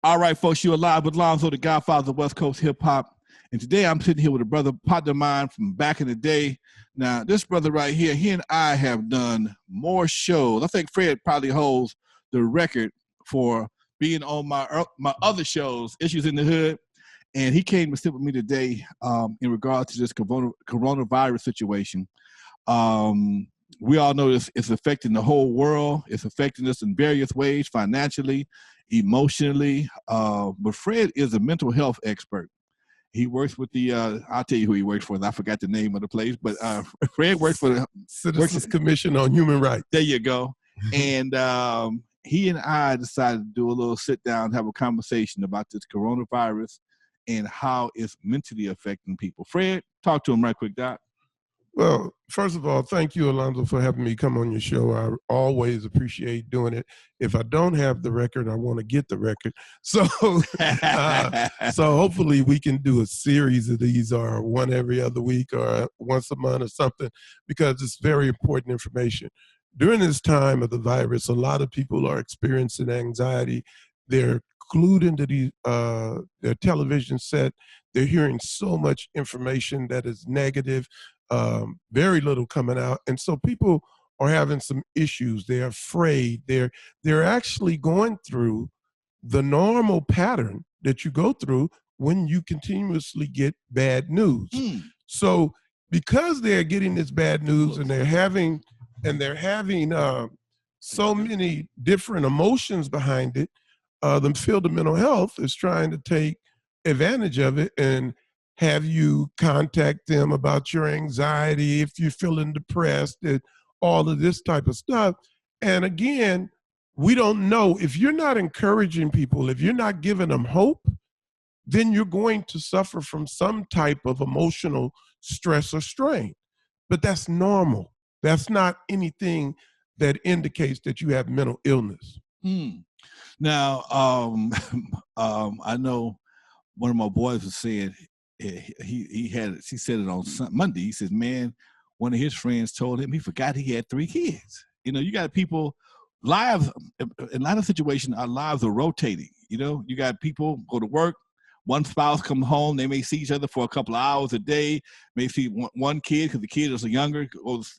All right, folks, you're live with Alonzo, the Godfather of West Coast hip hop. And today I'm sitting here with a brother, partner of mine from back in the day. Now, this brother right here, he and I have done more shows. I think Fred probably holds the record for being on my other shows, Issues in the Hood. And he came to sit with me today in regard to this coronavirus situation. We all know it's affecting the whole world. It's affecting us in various ways, financially, emotionally. But Fred is a mental health expert. He works with the, I'll tell you who he works for. I forgot the name of the place, but Fred works for the Citizens Commission on Human Rights. There you go. And he and I decided to do a little sit down, have a conversation about this coronavirus and how it's mentally affecting people. Fred, talk to him right quick, Doc. Well, first of all, thank you, Alonzo, for having me come on your show. I always appreciate doing it. If I don't have the record, I want to get the record. So, so hopefully we can do a series of these, or one every other week, or once a month, or something, because it's very important information. During this time of the virus, a lot of people are experiencing anxiety. They're glued into their television set. They're hearing so much information that is negative. Very little coming out, and so people are having some issues. They're afraid. They're actually going through the normal pattern that you go through when you continuously get bad news. So because they're getting this bad news, and they're having so many different emotions behind it, the field of mental health is trying to take advantage of it and have you contact them about your anxiety, if you're feeling depressed, and all of this type of stuff. And again, we don't know. If you're not encouraging people, if you're not giving them hope, then you're going to suffer from some type of emotional stress or strain. But that's normal. That's not anything that indicates that you have mental illness. Now, I know one of my boys was saying, he said it on Monday. He said, man, one of his friends told him he forgot he had 3 kids. You know, you got people, lives, in a lot of situations, our lives are rotating. You know, you got people go to work, one spouse come home, they may see each other for a couple of hours a day, may see one kid because the kid is younger,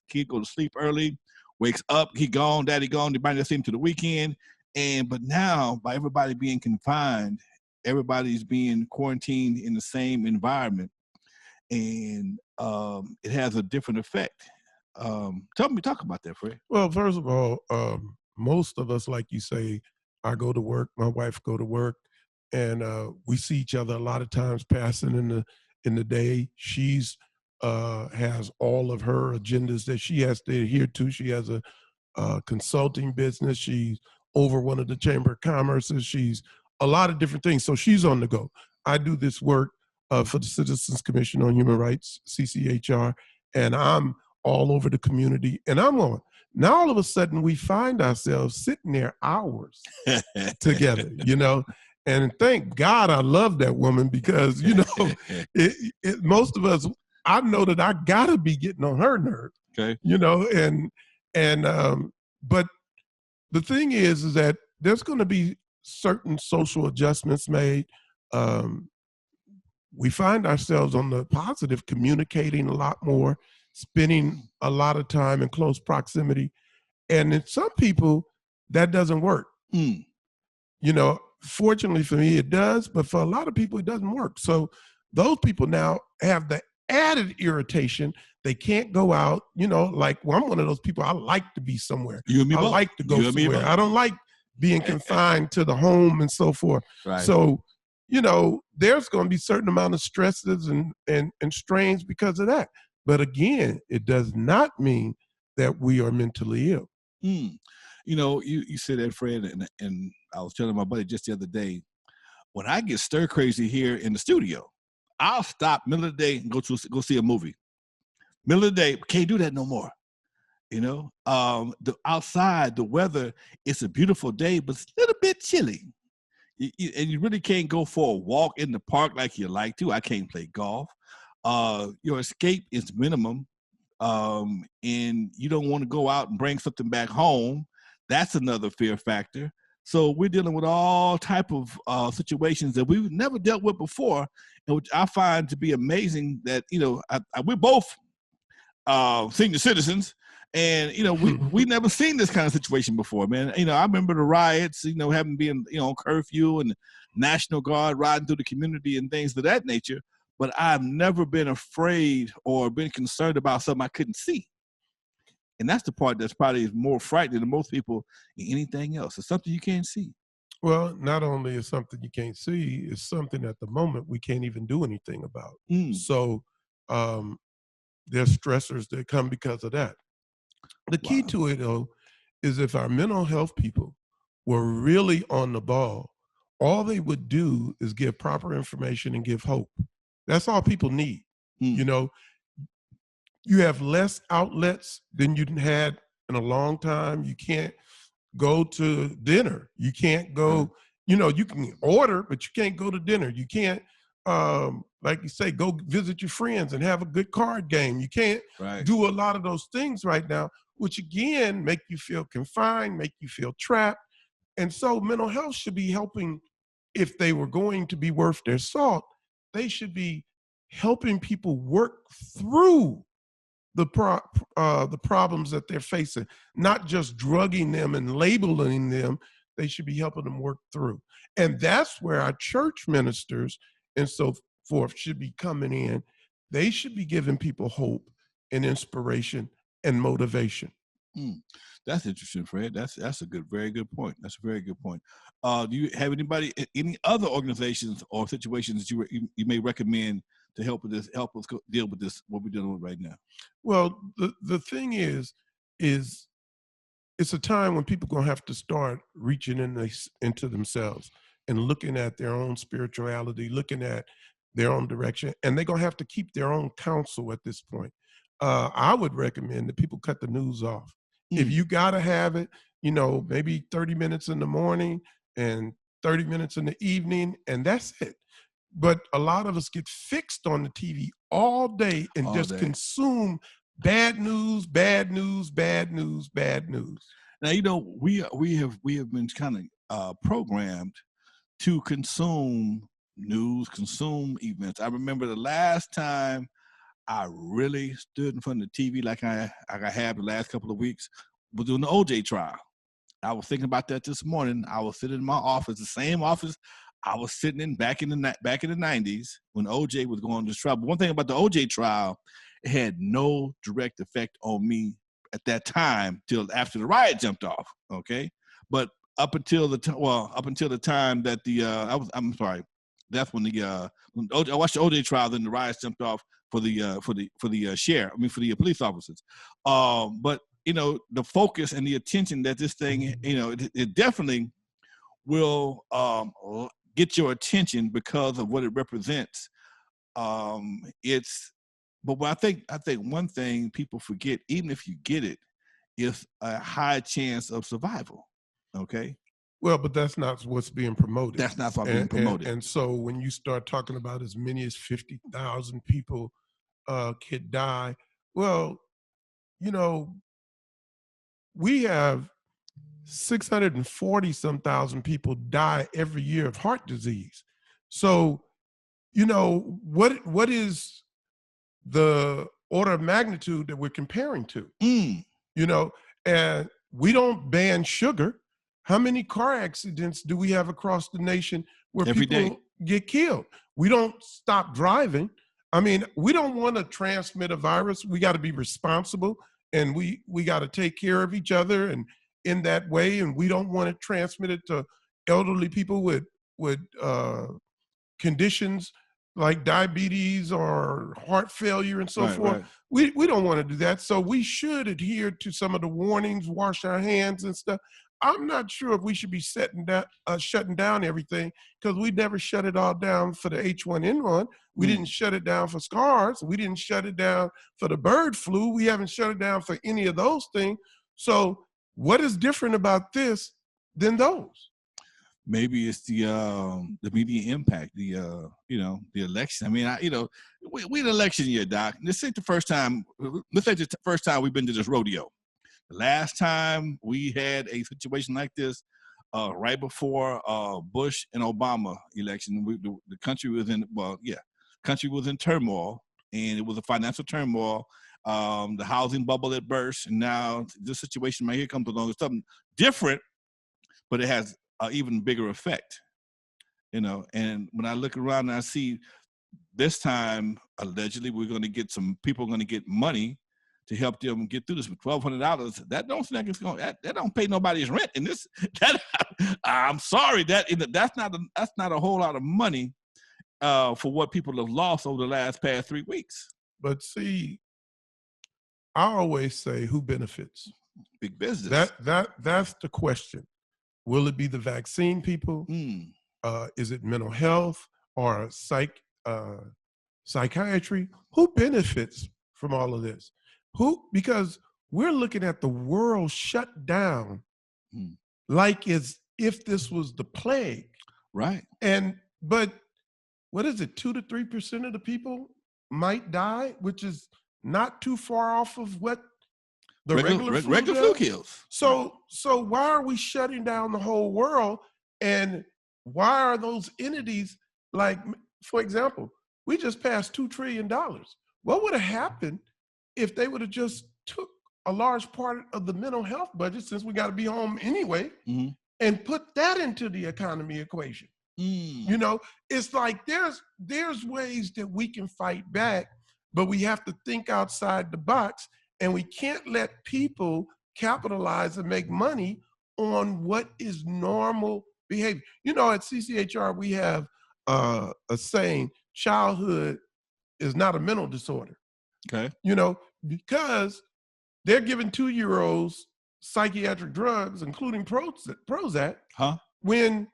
kid go to sleep early, wakes up, he gone, daddy gone, they might not see him to the weekend. But now, by everybody being confined, everybody's being quarantined in the same environment, and it has a different effect. Talk about that, Fred. Well, first of all, most of us, like you say, I go to work, my wife go to work, and we see each other a lot of times passing in the day. She's has all of her agendas that she has to adhere to. She has a consulting business. She's over one of the Chamber of Commerce's. She's a lot of different things. So she's on the go. I do this work for the Citizens Commission on Human Rights, CCHR, and I'm all over the community, and I'm on. Now all of a sudden we find ourselves sitting there hours together, you know, and thank God I love that woman, because, you know, most of us, I know that I gotta be getting on her nerves, okay, you know, but the thing is that there's going to be certain social adjustments made. We find ourselves on the positive communicating a lot more, spending a lot of time in close proximity. And in some people, that doesn't work. You know, fortunately for me, it does, but for a lot of people, it doesn't work. So those people now have the added irritation. They can't go out, you know, like, well, I'm one of those people, I like to be somewhere. You and me I both. like to go somewhere. I don't like being confined to the home and so forth. Right. So, you know, there's going to be certain amount of stresses and strains because of that. But again, it does not mean that we are mentally ill. You know, you said that, Fred, and I was telling my buddy just the other day, when I get stir crazy here in the studio, I'll stop middle of the day and go see a movie. Middle of the day, can't do that no more. You know, the outside, the weather, it's a beautiful day, but it's a little bit chilly. And you really can't go for a walk in the park like you like to. I can't play golf. Your escape is minimum. And you don't want to go out and bring something back home. That's another fear factor. So we're dealing with all type of situations that we've never dealt with before, and which I find to be amazing. That we're both senior citizens, and we never seen this kind of situation before, man. I remember the riots, having been on curfew and National Guard riding through the community and things of that nature. But I've never been afraid or been concerned about something I couldn't see. And that's the part that's probably more frightening to most people than anything else. It's something you can't see. Well, not only is something you can't see, it's something at the moment we can't even do anything about. So there's stressors that come because of that. The key to it, though, is if our mental health people were really on the ball, all they would do is give proper information and give hope. That's all people need. You have less outlets than you had in a long time. You can't go to dinner. You can't go, you can order, but you can't go to dinner. You can't, like you say, go visit your friends and have a good card game. You can't do a lot of those things right now, which again, make you feel confined, make you feel trapped. And so mental health should be helping. If they were going to be worth their salt, they should be helping people work through the problems that they're facing, not just drugging them and labeling them. They should be helping them work through. And that's where our church ministers and so forth should be coming in. They should be giving people hope and inspiration and motivation. That's interesting, Fred. That's a very good point. That's a very good point. Do you have any other organizations or situations that you may recommend to help us deal with this, what we're dealing with right now? Well, the thing is it's a time when people are going to have to start reaching into themselves and looking at their own spirituality, looking at their own direction, and they're going to have to keep their own counsel at this point. I would recommend that people cut the news off. If you got to have it, maybe 30 minutes in the morning and 30 minutes in the evening, and that's it. But a lot of us get fixed on the TV all day and just consume bad news, bad news, bad news, bad news. Now, we have been kind of programmed to consume news, consume events. I remember the last time I really stood in front of the TV like I have the last couple of weeks was doing the OJ trial. I was thinking about that this morning. I was sitting in my office, the same office I was sitting in back in the 90s when OJ was going to trial. But one thing about the OJ trial, it had no direct effect on me at that time till after the riot jumped off. Okay, but up until the time that that's when I watched the OJ trial. Then the riots jumped off for the sheriff. For the police officers. But the focus and the attention that this thing, it definitely will get your attention because of what it represents. But I think one thing people forget, even if you get it, is a high chance of survival. Okay. Well, but that's not what's being promoted. That's not what's being promoted. And so when you start talking about as many as 50,000 people could die, well, we have 640 some thousand people die every year of heart disease. So, what is the order of magnitude that we're comparing to? And we don't ban sugar. How many car accidents do we have across the nation where every people day get killed? We don't stop driving. We don't want to transmit a virus. We got to be responsible, and we got to take care of each other and in that way. And we don't want to transmit it to elderly people with conditions like diabetes or heart failure and so forth. Right. We don't want to do that. So we should adhere to some of the warnings, wash our hands and stuff. I'm not sure if we should be shutting down everything, because we never shut it all down for the H1N1. We didn't shut it down for SARS. We didn't shut it down for the bird flu. We haven't shut it down for any of those things. So what is different about this than those? Maybe it's the media impact, the election. We in election year, Doc. This ain't the first time. This ain't the first time we've been to this rodeo. The last time we had a situation like this, right before Bush and Obama election. The country was country was in turmoil, and it was a financial turmoil. The housing bubble had burst, and now this situation right here comes along. It's something different, but it has an even bigger effect. And when I look around and I see this time, allegedly, we're going to get some people going to get money to help them get through this. With $1,200, that don't think it's going. That don't pay nobody's rent. And this, I'm sorry, that's not a whole lot of money for what people have lost over the past 3 weeks. But see, I always say, who benefits? Big business. That's the question. Will it be the vaccine people? Is it mental health or psychiatry? Who benefits from all of this? Because we're looking at the world shut down like as if this was the plague. Right. But what is it? 2 to 3% of the people might die, which is not too far off of what the regular flu kills. So why are we shutting down the whole world? And why are those entities, like, for example, we just passed $2 trillion. What would have happened if they would have just took a large part of the mental health budget, since we got to be home anyway, and put that into the economy equation? It's like there's ways that we can fight back, but we have to think outside the box, and we can't let people capitalize and make money on what is normal behavior. At CCHR, we have a saying, childhood is not a mental disorder. Okay. Because they're giving 2-year-olds psychiatric drugs, including Prozac, when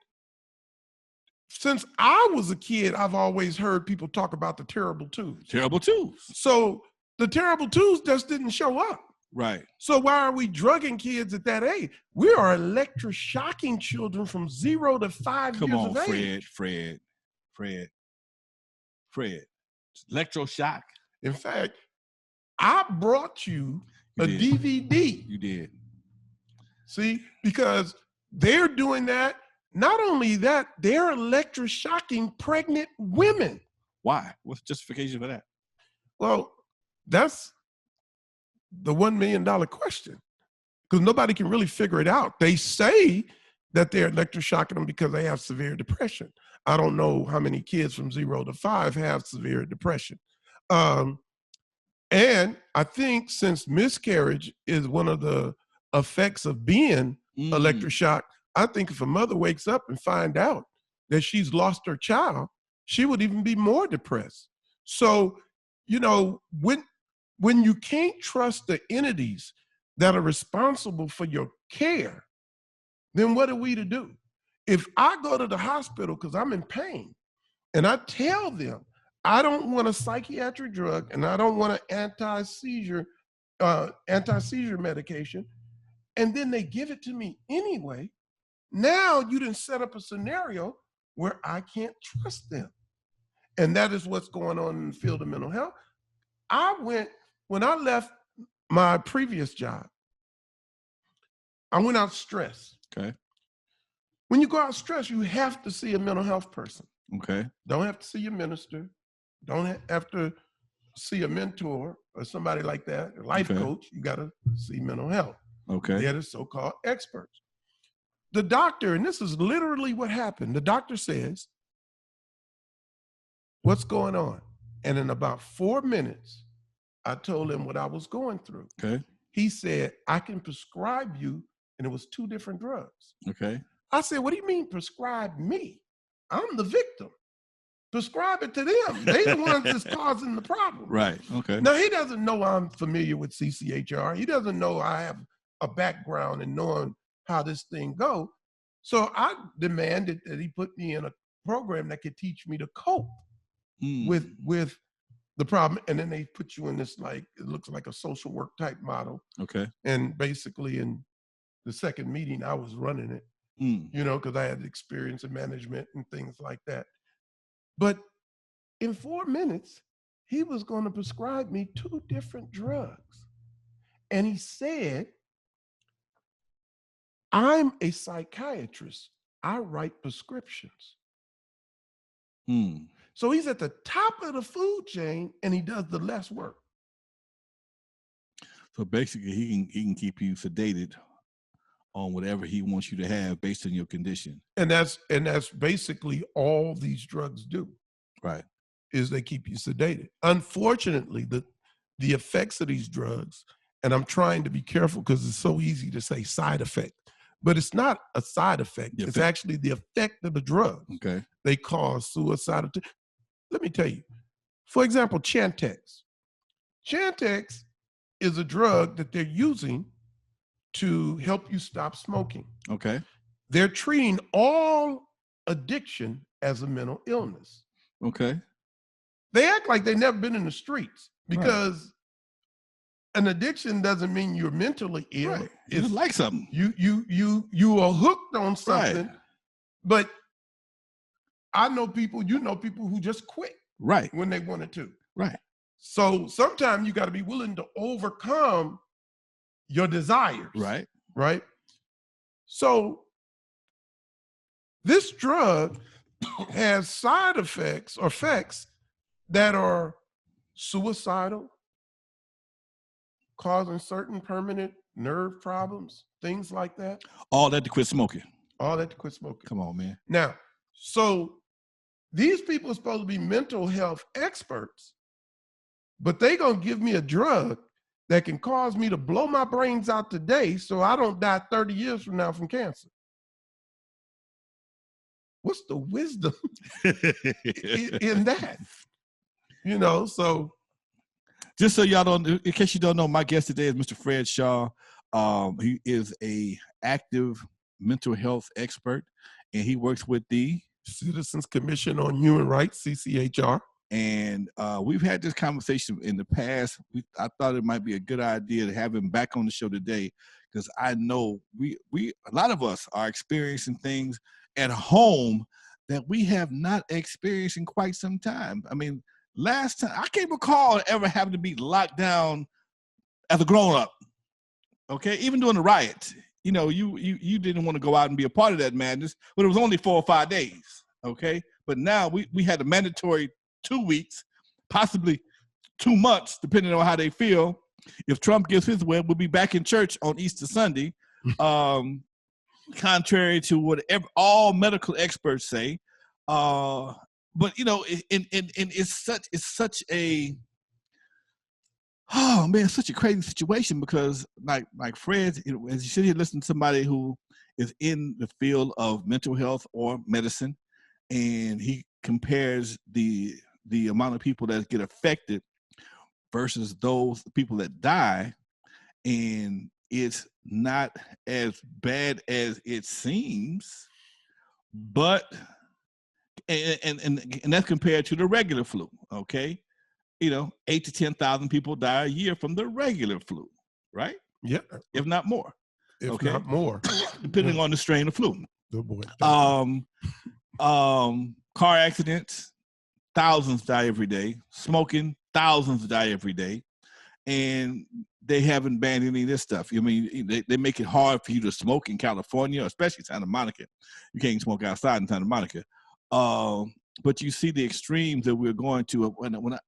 since I was a kid, I've always heard people talk about the terrible twos. Terrible twos. So the terrible twos just didn't show up. Right. So why are we drugging kids at that age? We are electroshocking children from 0 to 5 years of age. Fred. Electroshock. In fact, I brought you a DVD. You did. See, because they're doing that. Not only that, they're electroshocking pregnant women. Why? What's the justification for that? Well, that's the $1 million question, because nobody can really figure it out. They say that they're electroshocking them because they have severe depression. I don't know how many kids from 0 to 5 have severe depression. And I think since miscarriage is one of the effects of being electroshocked, I think if a mother wakes up and find out that she's lost her child, she would even be more depressed. So, when you can't trust the entities that are responsible for your care, then what are we to do? If I go to the hospital because I'm in pain and I tell them I don't want a psychiatric drug and I don't want an anti-seizure medication, and then they give it to me anyway, now you didn't set up a scenario where I can't trust them. And that is what's going on in the field of mental health. When I left my previous job, I went out stressed. Okay. When you go out stressed, you have to see a mental health person. Okay. Don't have to see your minister. Don't have to see a mentor or somebody like that, a life coach. You got to see mental health. Okay. They're the so-called experts. The doctor, and this is literally what happened, the doctor says, "What's going on?" And in about 4 minutes, I told him what I was going through. Okay. He said, "I can prescribe you," and it was 2 different drugs. Okay. I said, "What do you mean prescribe me? I'm the victim. Prescribe it to them. They the ones that's causing the problem." Right. Okay. Now, he doesn't know I'm familiar with CCHR. He doesn't know I have a background in knowing how this thing goes. So I demanded that he put me in a program that could teach me to cope with the problem. And then they put you in this, like, it looks like a social work type model. Okay. And basically in the second meeting, I was running it, because I had experience in management and things like that. But in 4 minutes, he was going to prescribe me 2 different drugs. And he said, I'm a psychiatrist. I write prescriptions. So he's at the top of the food chain and he does the less work. So basically he can keep you sedated on whatever he wants you to have based on your condition. And that's basically all these drugs do. Right. Is they keep you sedated. Unfortunately, the effects of these drugs, and I'm trying to be careful because it's so easy to say side effect, but it's not a side effect. It's actually the effect of the drugs. Okay. They cause suicidal. Let me tell you, for example, Chantix. Chantix is a drug that they're using to help you stop smoking. Okay. They're treating all addiction as a mental illness. Okay. They act like they've never been in the streets because an addiction doesn't mean you're mentally ill. Right. You just like something. You are hooked on something. Right. But I know people, who just quit when they wanted to. Right. So sometimes you got to be willing to overcome your desires. Right. Right. So this drug has side effects or effects that are suicidal, causing certain permanent nerve problems, things like that. All that to quit smoking. All that to quit smoking. Come on, man. Now, so these people are supposed to be mental health experts, but they're going to give me a drug that can cause me to blow my brains out today so I don't die 30 years from now from cancer. What's the wisdom in that? So. Just so y'all don't, in case you don't know, my guest today is Mr. Fred Shaw. He is a active mental health expert, and he works with the Citizens Commission on Human Rights, CCHR. And we've had this conversation in the past. I thought it might be a good idea to have him back on the show today, because I know we a lot of us are experiencing things at home that we have not experienced in quite some time. I mean, last time I can't recall ever having to be locked down as a grown-up. Okay, even during the riot, you didn't want to go out and be a part of that madness, but it was only 4 or 5 days. Okay, but now we had a mandatory 2 weeks, possibly 2 months, depending on how they feel. If Trump gets his way, we'll be back in church on Easter Sunday, contrary to whatever all medical experts say. But it's such a such a crazy situation, because like Fred, as you sit here listening to somebody who is in the field of mental health or medicine, and he compares the amount of people that get affected versus those people that die, and it's not as bad as it seems, but and that's compared to the regular flu. Okay, 8,000 to 10,000 people die a year from the regular flu, right? Yeah, if not more. If not more, depending on the strain of flu. Oh boy. Car accidents, thousands die every day. Smoking, thousands die every day. And they haven't banned any of this stuff. I mean, they make it hard for you to smoke in California, especially Santa Monica. You can't smoke outside in Santa Monica. But you see the extremes that we're going to. When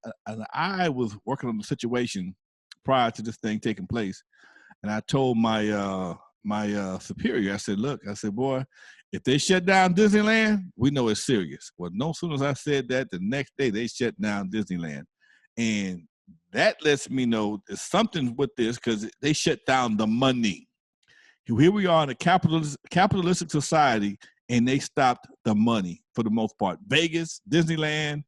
I was working on the situation prior to this thing taking place, and I told my superior, I said, look, boy, if they shut down Disneyland, we know it's serious. Well, no sooner as I said that, the next day they shut down Disneyland. And that lets me know there's something with this, because they shut down the money. Here we are in a capitalistic society, and they stopped the money for the most part. Vegas, Disneyland,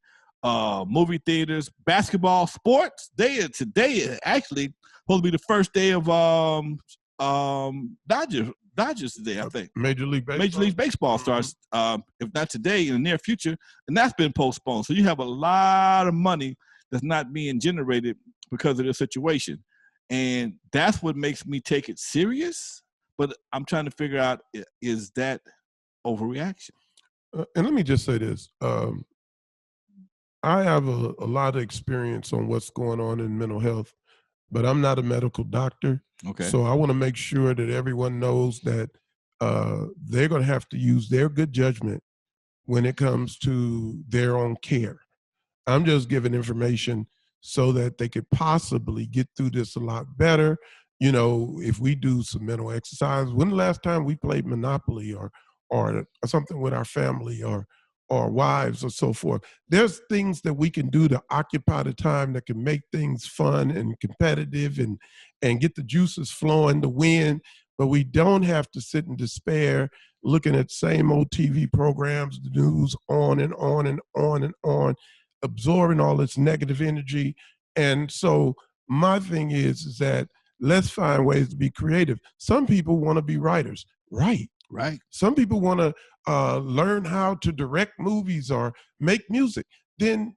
movie theaters, basketball, sports. Today is actually supposed to be the first day of Dodgers today, I think. Major League Baseball starts, if not today, in the near future, and that's been postponed. So you have a lot of money that's not being generated because of the situation. And that's what makes me take it serious. But I'm trying to figure out, is that overreaction? And let me just say this. I have a lot of experience on what's going on in mental health, but I'm not a medical doctor. Okay. So I want to make sure that everyone knows that they're going to have to use their good judgment when it comes to their own care. I'm just giving information so that they could possibly get through this a lot better. You know, if we do some mental exercise, when the last time we played Monopoly or something with our family or wives or so forth? There's things that we can do to occupy the time that can make things fun and competitive and get the juices flowing to win. But we don't have to sit in despair looking at same old TV programs, the news, on and on and on and on, absorbing all this negative energy. And so my thing is that let's find ways to be creative. Some people want to be writers. Right. Some people want to learn how to direct movies or make music. Then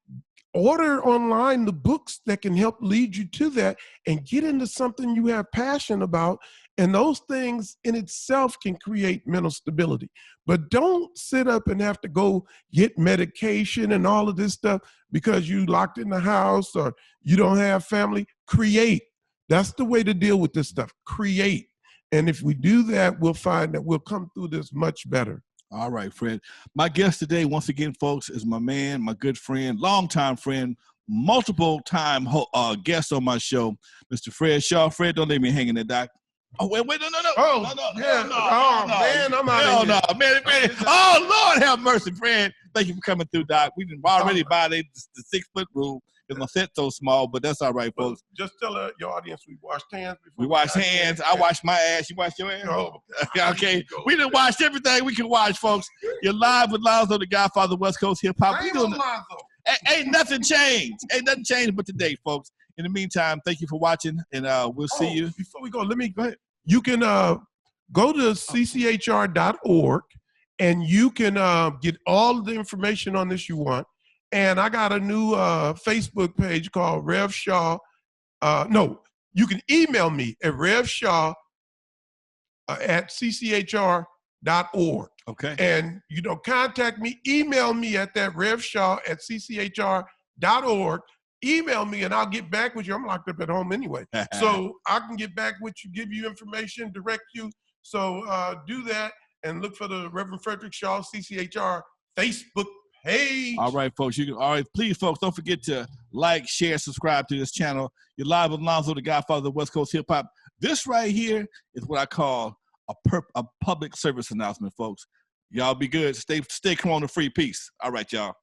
order online the books that can help lead you to that and get into something you have passion about. And those things in itself can create mental stability. But don't sit up and have to go get medication and all of this stuff because you locked in the house or you don't have family. Create. That's the way to deal with this stuff. Create. And if we do that, we'll find that we'll come through this much better. All right, Fred. My guest today, once again, folks, is my man, my good friend, longtime friend, multiple time guest on my show, Mr. Fred Shaw. Fred, don't leave me hanging there, Doc. Oh, wait, no. Oh, no, yeah. no, Man, I'm out hell of here. no, man. Oh, Lord have mercy, Fred. Thank you for coming through, Doc. We didn't already violated the 6-foot rule because my set's so small, but that's all right, folks. Just tell your audience we washed hands before. We washed hands. I washed my ass. You washed your ass? Oh, okay. We done watched everything we can watch, folks. You're live with Alonzo, the Godfather, West Coast Hip Hop. Ain't nothing changed. Ain't nothing changed but today, folks. In the meantime, thank you for watching, and we'll see you. Before we go, let me go ahead. You can go to cchr.org, and you can get all the information on this you want. And I got a new Facebook page called Rev Shaw. No, you can email me at revshaw at cchr.org. Okay. And, contact me, email me at that revshaw at cchr.org. Email me and I'll get back with you. I'm locked up at home anyway. So I can get back with you, give you information, direct you. So do that and look for the Reverend Frederick Shaw, CCHR Facebook page. All right, folks. All right, please, folks, don't forget to like, share, subscribe to this channel. You're live with Alonzo, the Godfather of West Coast Hip Hop. This right here is what I call a public service announcement, folks. Y'all be good. Stay corona free. Peace. All right, y'all.